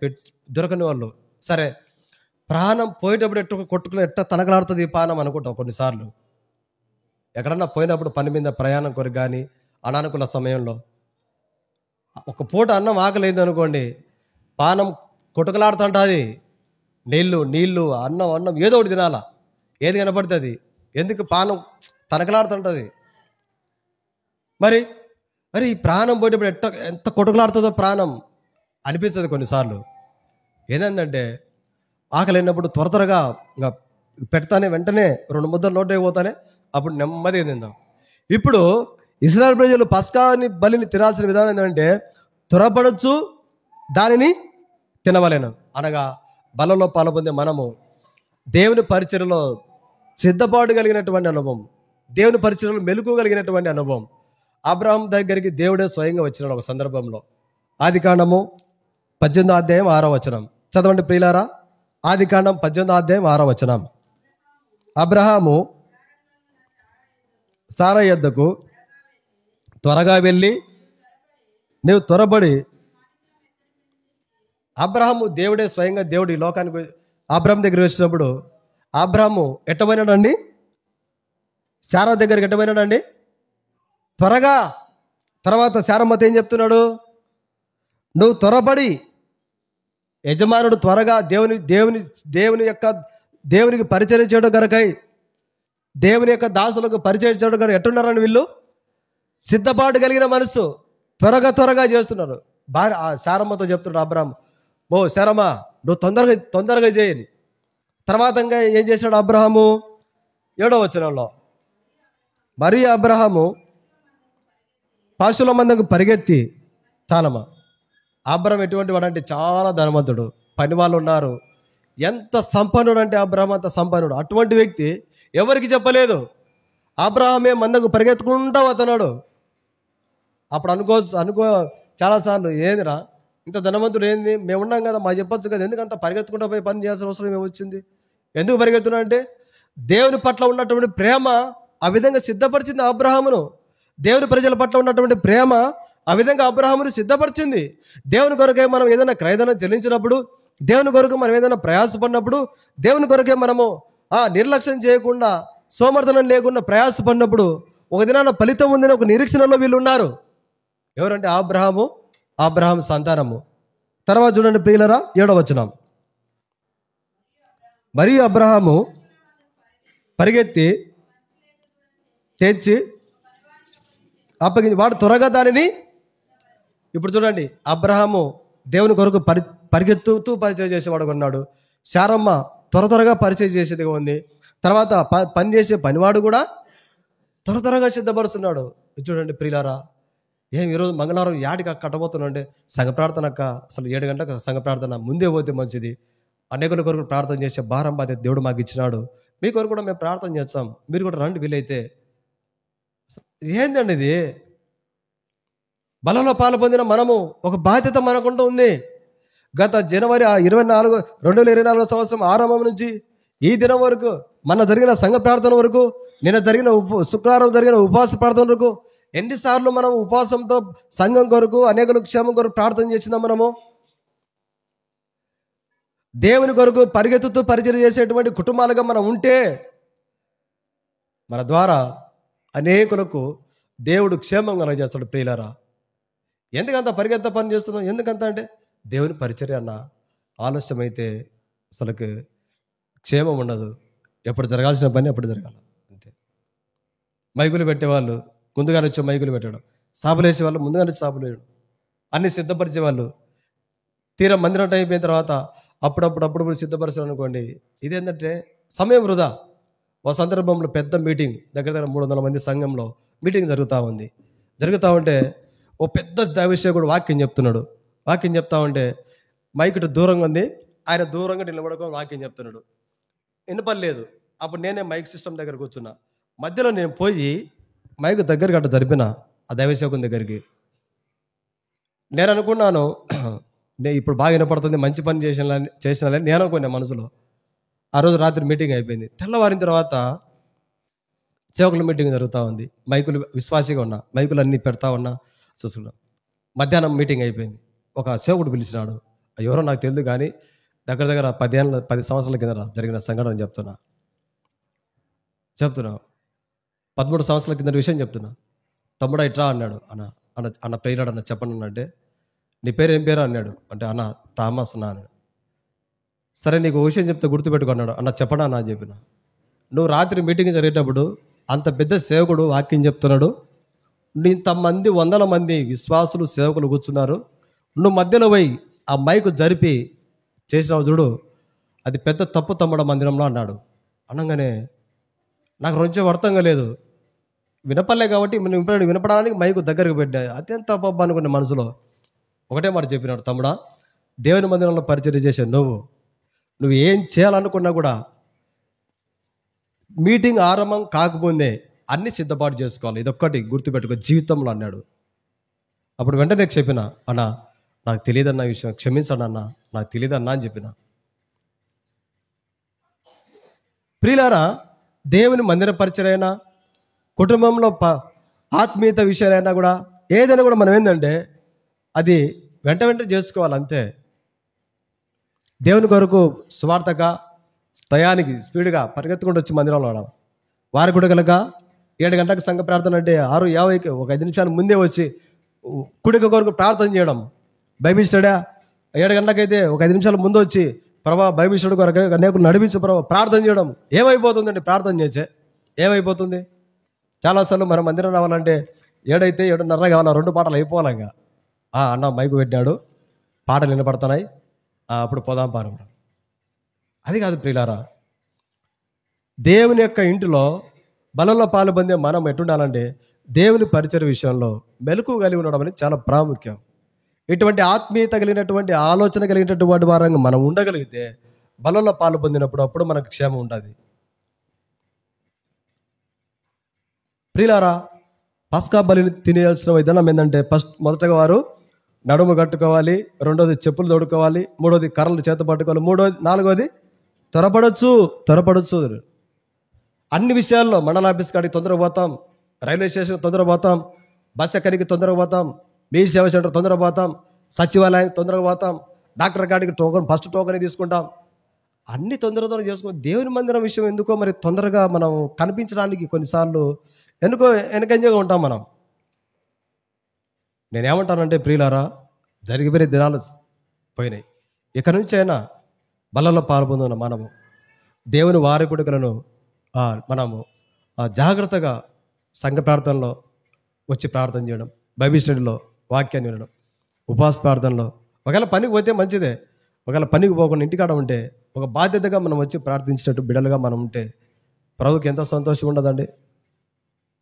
దొరకని వాళ్ళు. సరే, ప్రాణం పోయేటప్పుడు ఎట్ట తనకలాడుతుంది ప్రాణం అనుకుంటాం. కొన్నిసార్లు ఎక్కడన్నా పోయినప్పుడు పని మీద ప్రయాణం కొరకు కానీ అనానుకూల సమయంలో ఒక పూట అన్నం ఆకలేదు అనుకోండి, పానం కొట్టుకలాడుతుంటుంది. నీళ్ళు అన్నం ఏదో ఒకటి తినాలా, ఏది కనపడుతుంది. ఎందుకు పానం తనకలాడుతుంటుంది. మరి ఈ ప్రాణం పోయేటప్పుడు ఎంత కొట్టుకలాడుతుందో ప్రాణం అనిపిస్తుంది కొన్నిసార్లు. ఏదంటే ఆకలి అయినప్పుడు త్వరగా ఇంకా పెడతానే వెంటనే 2 ముద్దలు నోటే పోతానే, అప్పుడు నెమ్మదిగా తిందాం. ఇప్పుడు ఇశ్రాయేలు ప్రజలు పస్కాని బలిని తినాల్సిన విధానం ఏంటంటే, త్వరపడచ్చు, దానిని తినవలేను. అనగా బలలో పాల్పొందే మనము దేవుని పరిచర్యలో సిద్ధపాటు కలిగినటువంటి అనుభవం, దేవుని పరిచర్యలో మెలకువ కలిగినటువంటి అనుభవం. అబ్రహాం దగ్గరికి దేవుడే స్వయంగా వచ్చినాడు ఒక సందర్భంలో. ఆదికాండము 18వ అధ్యాయం 6వ వచనం చదవండి ప్రియులారా. ఆదికాండం 18వ అధ్యాయం 6వ వచనం. అబ్రహాము సారా యొద్దకు త్వరగా వెళ్ళి, నీవు త్వరపడి. అబ్రహాము దేవుడే స్వయంగా దేవుడు ఈ లోకానికి అబ్రహాం దగ్గర వచ్చినప్పుడు అబ్రహాము ఎట్టబోయినాడండి? శారా దగ్గరికి ఎట్టబోయినాడండి? త్వరగా. తర్వాత శారమ్మతో ఏం చెప్తున్నాడు? నువ్వు త్వరపడి. యజమానుడు త్వరగా దేవునికి పరిచయం చేయడం కొరకై, దేవుని యొక్క దాసులకు పరిచయం చేయడం కొరకు ఎట్టున్నారని వీళ్ళు సిద్ధపాటు కలిగిన మనసు త్వరగా చేస్తున్నారు. ఆ శారమ్మతో చెప్తున్నాడు అబ్రహాం, ఓ శారమ్మ, నువ్వు తొందరగా చేయని. తర్వాత ఏం చేశాడు అబ్రహాము? 7వ వచనంలో, మరి అబ్రహాము పశువుల మందకు పరిగెత్తి తాళమా. అబ్రహాం ఎటువంటి వాడు అంటే చాలా ధనవంతుడు, పని వాళ్ళు ఉన్నారు. ఎంత సంపన్నుడు అంటే అబ్రహాం అంత సంపన్నుడు. అటువంటి వ్యక్తి ఎవరికి చెప్పలేదు. అబ్రహామే మందకు పరిగెత్తుకుంటూ వస్తున్నాడు. అప్పుడు అనుకో చాలాసార్లు, ఏందిరా ఇంత ధనవంతుడు ఏంది, మేము ఉన్నాం కదా, మాకు చెప్పొచ్చు కదా, ఎందుకంత పరిగెత్తుకుంటూ పోయి పని చేయాల్సిన అవసరం ఏమొచ్చింది? ఎందుకు పరిగెత్తున్నా అంటే దేవుని పట్ల ఉన్నటువంటి ప్రేమ ఆ విధంగా సిద్ధపరిచింది అబ్రహామును. దేవుని ప్రజల పట్ల ఉన్నటువంటి ప్రేమ ఆ విధంగా అబ్రహామును సిద్ధపరిచింది. దేవుని కొరకే మనం ఏదైనా క్రయధనం చెల్లించినప్పుడు, దేవుని కొరకు మనం ఏదైనా ప్రయాసపడినప్పుడు, దేవుని కొరకే మనము నిర్లక్ష్యం చేయకుండా, సోమర్థనం లేకుండా ప్రయాసపడినప్పుడు ఒక దినాన ఫలితం ఉందని ఒక నిరీక్షణలో వీళ్ళు ఉన్నారు. ఎవరంటే అబ్రహాము సంతానము. తర్వాత చూడండి ప్రియులరా, 7వ వచనం. మరియు అబ్రహాము పరిగెత్తి తెచ్చి అప్పగించి వాడు త్వరగా దానిని. ఇప్పుడు చూడండి, అబ్రహాము దేవుని కొరకు పరిగెత్తుతూ పరిచయం చేసేవాడు ఉన్నాడు. శారమ్మ త్వరగా పరిచయం చేసేదిగా ఉంది. తర్వాత పని చేసే పనివాడు కూడా త్వరగా సిద్ధపరుస్తున్నాడు. చూడండి ప్రియులారా, ఈరోజు మంగళవారం యాడికి కట్టబోతున్నా అంటే సంఘ ప్రార్థన అసలు 7 గంటలకు సంఘ ప్రార్థన ముందే పోతే మంచిది. అనేకుల కొరకు ప్రార్థన చేసే భారం బాధ్యత దేవుడు మాకు ఇచ్చినాడు. మీ కొరకు కూడా మేము ప్రార్థన చేస్తాం, మీరు కూడా రండి వీలైతే. ఏందండి ఇది? బలంలో పాలు పొందిన మనము ఒక బాధ్యత మనకుంటూ ఉంది. గత జనవరి 24 2024 సంవత్సరం ఆరంభం నుంచి ఈ దినం వరకు, మన జరిగిన సంఘ ప్రార్థన వరకు, నిన్న జరిగిన శుక్రవారం జరిగిన ఉపవాస ప్రార్థన వరకు ఎన్నిసార్లు మనం ఉపవాసంతో సంఘం కొరకు, అనేకుల క్షేమం కొరకు ప్రార్థన చేసిందాం. మనము దేవుని కొరకు పరిగెత్తుతూ పరిచయం చేసేటువంటి కుటుంబాలుగా మనం ఉంటే మన ద్వారా అనేకులకు దేవుడు క్షేమం కలగజేస్తాడు. ప్రియులారా, ఎందుకంత పరిగెత్త పని చేస్తున్నాం? ఎందుకంత అంటే దేవుని పరిచర్య అన్న ఆలస్యమైతే అసలుకి క్షేమం ఉండదు. ఎప్పుడు జరగాల్సిన పని అప్పుడు జరగాలి, అంతే. మైకులు పెట్టేవాళ్ళు ముందుగానే వచ్చి మైకులు పెట్టడం, సాబులు వేసేవాళ్ళు ముందుగానే సాబులు వేయడం, అన్ని సిద్ధపరిచేవాళ్ళు. తీరా మందిరం టైం అయిపోయిన తర్వాత అప్పుడప్పుడు సిద్ధపరచారు అనుకోండి. ఇదేంటంటే సమయం వృధా. ఒక సందర్భంలో పెద్ద మీటింగ్, దగ్గర 300 మంది సంఘంలో మీటింగ్ జరుగుతూ ఉంటే ఓ పెద్ద దైవసేవకుడు వాక్యం చెప్తా ఉంటే మైక్ దూరంగా ఉంది, ఆయన దూరంగా నిలబడుకొని వాక్యం చెప్తున్నాడు. వినపడలేదు. అప్పుడు నేనే మైక్ సిస్టమ్ దగ్గర కూర్చున్నా. మధ్యలో నేను పోయి మైక్ దగ్గరికి అట్ట జరిపిన ఆ దైవసేవకుని దగ్గరికి. నేను అనుకున్నాను, నేను ఇప్పుడు బాగా వినపడుతుంది, మంచి పని చేసినాలని నేను అనుకున్నా మనసులో. ఆ రోజు రాత్రి మీటింగ్ అయిపోయింది. తెల్లవారిన తర్వాత సేవకుల మీటింగ్ జరుగుతూ ఉంది. మైకులు విశ్వాసిగా ఉన్నా, మైకులు అన్నీ పెడతా ఉన్నా చూసుకున్నా. మధ్యాహ్నం మీటింగ్ అయిపోయింది. ఒక సేవకుడు పిలిచినాడు. ఎవరో నాకు తెలియదు, కానీ దగ్గర 10 సంవత్సరాల కింద జరిగిన సంఘటన చెప్తున్నా 13 సంవత్సరాల కింద విషయం చెప్తున్నా. తమ్ముడా ఇట్రా అన్నాడు. అన్న ప్రేరాడు, అన్న చెప్పండి అంటే, నీ పేరు ఏం పేరు అన్నాడు. అంటే అన్న థామస్ అన్నా అన్నాడు. సరే నీకు విషయం చెప్తే గుర్తుపెట్టుకున్నాడు. అన్న చెప్పడా అన్న చెప్పిన. నువ్వు రాత్రి మీటింగ్ జరిగేటప్పుడు అంత పెద్ద సేవకుడు వాక్యం చెప్తున్నాడు, ఇంతమంది 100 మంది విశ్వాసులు సేవకులు కూర్చున్నారు, నువ్వు మధ్యలో పోయి ఆ మైకు జరిపి చేసినావు చూడు, అది పెద్ద తప్పు తమ్ముడు మందిరంలో అన్నాడు. అనగానే నాకు కొంచెం అర్థంగా లేదు. వినపడలే కాబట్టి వినపడానికి మైకు దగ్గరకు పెట్టా. అత్యంత తప్పు అనుకునే మనసులో ఒకటే మాట చెప్పినాడు, తమ్ముడా, దేవుని మందిరంలో పరిచయం చేసే నువ్వు ఏం చేయాలనుకున్నా కూడా మీటింగ్ ఆరంభం కాకముందే అన్ని సిద్ధపాటు చేసుకోవాలి. ఇదొక్కటి గుర్తుపెట్టుకో జీవితంలో అన్నాడు. అప్పుడు వెంటనే చెప్పిన, అన్న నాకు తెలియదన్న విషయం క్షమించండి అన్న, నాకు తెలియదన్నా అని చెప్పిన. ప్రియులారా, దేవుని మందిర పరిచయమైనా, కుటుంబంలో ఆత్మీయత విషయాలైనా కూడా, ఏదైనా కూడా మనం ఏంటంటే అది వెంట చేసుకోవాలి, అంతే. దేవుని కొరకు స్వార్థగా టయానికి స్పీడ్గా పరిగెత్తుకుంటూ వచ్చి మందిరంలో వాడాలి. వారి కూడా కనుక 7 గంటలకు సంఘ ప్రార్థన అంటే 6:50కి ఒక 5 నిమిషాలు ముందే వచ్చి కుడిక కొరకు ప్రార్థన చేయడం. బైబిల్ స్టడీ 7 గంటలకైతే ఒక 5 నిమిషాలు ముందు వచ్చి ప్రభా బైబిల్ స్టడీ కొరకు అనేకులు నడిపించు ప్రభా ప్రార్థన చేయడం. ఏమైపోతుందండి ప్రార్థన చేసే? ఏమైపోతుంది? చాలాసార్లు మన మందిరం రావాలంటే 7 అయితే 7:30 కావాలి, 2 పాటలు అయిపోవాలి. ఇంకా అన్న మైకు పెట్టాడు, పాటలు వినపడుతున్నాయి, అప్పుడు పోదాం పారం. అది కాదు ప్రియులారా, దేవుని యొక్క ఇంటిలో బలంలో పాలు పొందే మనం ఎట్టుండాలంటే దేవుని పరిచయ విషయంలో మెలకువ కలిగి ఉండడం అనేది చాలా ప్రాముఖ్యం. ఇటువంటి ఆత్మీయత కలిగినటువంటి ఆలోచన కలిగినటువంటి వారంగా మనం ఉండగలిగితే బలంలో పాలు పొందినప్పుడు అప్పుడు మనకు క్షేమం ఉంటుంది. ప్రియులారా, పస్కా బలిని తినేయాల్సిన విధానం ఏంటంటే మొదటగా వారు నడుము కట్టుకోవాలి, 2వది చెప్పులు తొడుకోవాలి, 3వది కర్రలు చేత పట్టుకోవాలి, 4వది త్వరపడచ్చు. అన్ని విషయాల్లో మండల ఆఫీస్ కాడికి తొందరగా పోతాం, రైల్వే స్టేషన్ తొందరగా పోతాం, బస్ ఎక్కడికి తొందరగా పోతాం, మీ సేవ సెంటర్ తొందరగా పోతాం, సచివాలయానికి తొందరగా పోతాం, డాక్టర్ కాడికి ఫస్ట్ టోకన్ తీసుకుంటాం. అన్ని తొందరగా చేసుకుంటాం. దేవుని మందిరం విషయం ఎందుకో మరి తొందరగా మనం కనిపించడానికి కొన్నిసార్లు వెనకంజగా ఉంటాం మనం. నేనేమంటానంటే ప్రియులారా, జరిగిపోయిన దినాలు పోయినాయి. ఇక నుంచి అయినా బలంలో పాల్పొందున్న మనము దేవుని వారి కొడుకులను మనము జాగ్రత్తగా సంఘ ప్రార్థనలో వచ్చి ప్రార్థన చేయడం, బైబిల్ స్టడీలో వాక్యాన్ని వినడం, ఉపవాస ప్రార్థనలో. ఒకవేళ పనికి పోతే మంచిదే, ఒకవేళ పనికి పోకుండా ఇంటికాడ ఉంటే ఒక బాధ్యతగా మనం వచ్చి ప్రార్థించినట్టు బిడ్డలుగా మనం ఉంటే ప్రభుకి ఎంత సంతోషం ఉండదండి?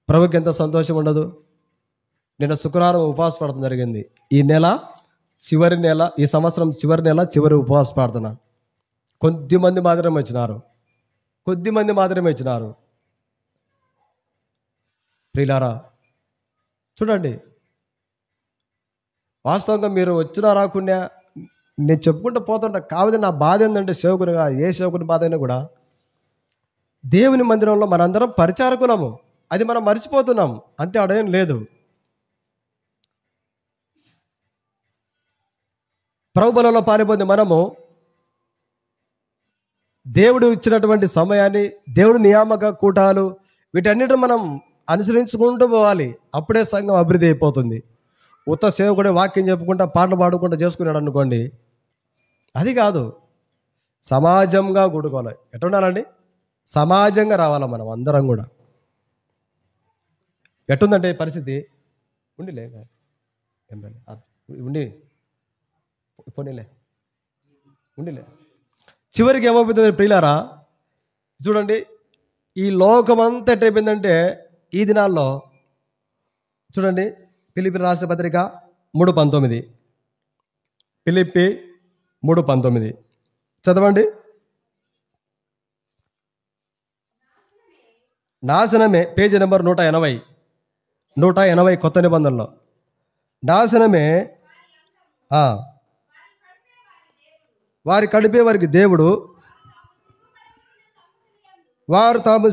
ప్రభుకి ఎంత సంతోషం ఉండదు? నిన్న శుక్రవారం ఉపవాస ప్రార్థన జరిగింది. ఈ సంవత్సరం చివరి నెల చివరి ఉపవాస ప్రార్థన. కొద్దిమంది మాత్రమే వచ్చినారు. ప్రియులారా, చూడండి, వాస్తవంగా మీరు వచ్చినా రాకుండా నేను చెప్పుకుంటూ పోతుంటా. కాకపోతే నా బాధ ఏంటంటే సేవకునిగా ఏ సేవకుని బాధ అయినా కూడా దేవుని మందిరంలో మనందరం పరిచారకులము. అది మనం మర్చిపోతున్నాం. అంతే, అడేం లేదు. ప్రభు బలంలో పారిపోతే మనము దేవుడు ఇచ్చినటువంటి సమయాన్ని, దేవుడి నియామక కూటాలు, వీటన్నిటిని మనం అనుసరించుకుంటూ పోవాలి. అప్పుడే సంఘం అభివృద్ధి అయిపోతుంది. ఉత్త సేవకుడే వాక్యం చెప్పుకుంటా పాటలు పాడుకుంటా చేసుకున్నాడు అనుకోండి, అది కాదు. సమాజంగా కూడుకోవాలి. ఎట్లా ఉండాలండి? సమాజంగా రావాలా మనం అందరం కూడా. ఎట్టుందంటే పరిస్థితి ఉండిలే ఉండి పోనీలే ఉండిలే. చివరికి ఏమైపోతుంది ప్రియులారా? చూడండి, ఈ లోకమంతా ఎట్టయిపోయిందంటే ఈ దినాల్లో చూడండి, ఫిలిప్పీ రాష్ట్ర పత్రిక 3:19, ఫిలిప్పీ 3:19 చదవండి. నాశనమే, పేజీ నెంబర్ 180 కొత్త నిబంధనలో. నాశనమే వారి కడిపే వారికి దేవుడు, వారు తాము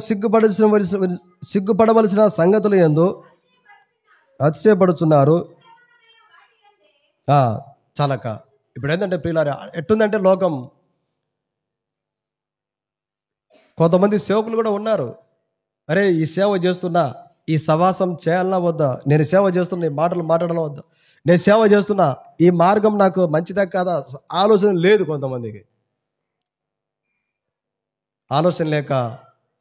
సిగ్గుపడవలసిన సంగతులు యందు అతిశయపడుచున్నారు. చాలక ఇప్పుడు ఏంటంటే ప్రియులారా, ఎట్టుందంటే లోకం, కొంతమంది సేవకులు కూడా ఉన్నారు. అరే, ఈ సేవ చేస్తున్నా, ఈ సవాసం చేయాలన్నా వద్దా, నేను సేవ చేస్తున్నా, ఈ మాటలు మాట్లాడాలా వద్దా, నేను సేవ చేస్తున్నా, ఈ మార్గం నాకు మంచిదా కాదా, ఆలోచన లేదు. కొంతమందికి ఆలోచన లేక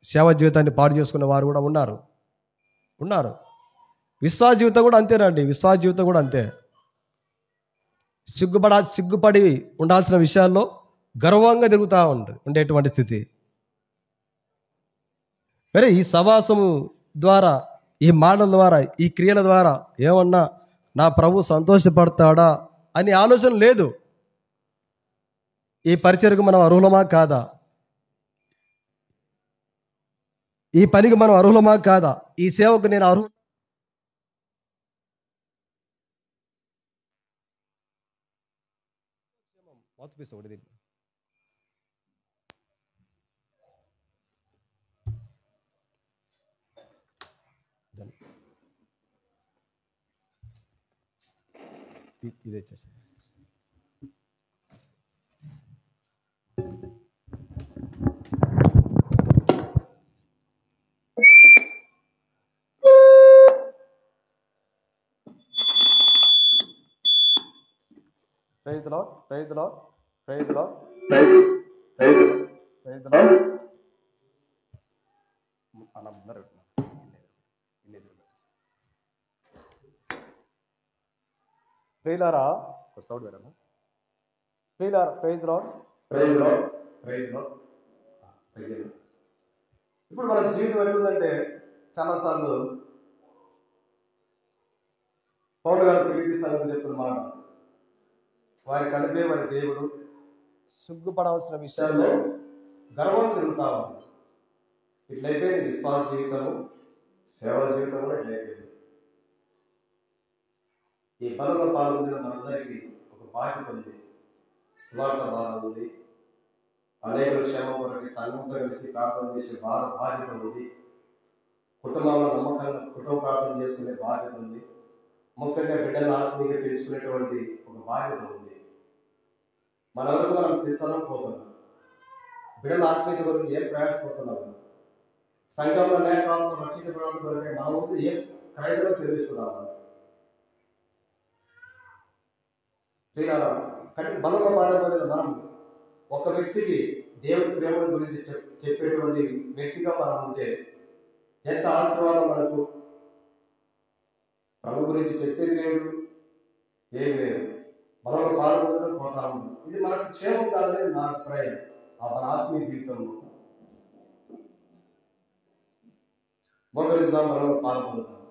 సేవ జీవితాన్ని పాడు చేసుకునే వారు కూడా ఉన్నారు. విశ్వాస జీవితం కూడా అంతేనండి. విశ్వాస జీవితం కూడా అంతే. సిగ్గుపడి ఉండాల్సిన విషయాల్లో గర్వంగా తిరుగుతూ ఉండేటువంటి స్థితి. సరే, ఈ సవాసము ద్వారా, ఈ మాటల ద్వారా, ఈ క్రియల ద్వారా ఏమన్నా నా ప్రభు సంతోషపడతాడా అని ఆలోచన లేదు. ఈ పరిచర్యకు మనం అర్హులమా కాదా, ఈ పనికి మనం అర్హులమా కాదా, ఈ సేవకు నేను అర్హు ఇదే చేసి ప్రియులారా, సౌండ్ వేరమ్మా. ప్రియులారా, ప్రైజ్ లార్డ్. ఇప్పుడు మన జీవితం ఎట్లుందంటే, చాలాసార్లు పౌలు గారు ఫిలిప్పీ సంగతి చెప్తున్న మాట, వారి కడిపే వారి దేవుడు, సిగ్గుపడవలసిన విషయాల్లో గర్వం తిరుగుతాము. ఇట్లయిపోయింది విశ్వాస జీవితము, సేవా జీవితం కూడా ఇట్లయిపోయింది. ఈ బలంలో పాల్గొందిన మనందరికీ ఒక బాధ్యత ఉంది, సువార్త భారం ఉంది, అనేక క్షేమం కొరకు సంఘంతో కలిసి ప్రార్థన చేసే బాధ్యత ఉంది, కుటుంబంలో నమ్మకంగా కుటుంబ ప్రార్థన చేసుకునే బాధ్యత ఉంది, ముఖ్యంగా బిడ్డలను ఆత్మీయంగా తెలుసుకునేటువంటి ఒక బాధ్యత ఉంది. మన వరకు మనం తిరుగుతున్నాం, పోతున్నాం. బిడ్డల ఆత్మీయత కొరకు ఏం ప్రయాసపడుతున్నాము, సంఘంలో నేత్రాలను రక్షించబడడానికి కొరకే మన వంతు ఏం క్రైదలో చెల్లిస్తున్నాము. కానీ బలంలో పాల్గొనే మనం ఒక వ్యక్తికి దేవుడి ప్రేమ గురించి చెప్పేటువంటి వ్యక్తిగా మనం ఉంటే ఎంత ఆశీర్వాదం మనకు. ప్రభు గురించి చెప్పేది లేదు, ఏం లేదు, బలంలో పాల్గొనడం పోతాము. ఇది మనకు క్షేమం కాదని నా అభిప్రాయం. మన ఆత్మీయ జీవితంలో మోకరిస్తాం, బలంలో పాల్గొంటాం.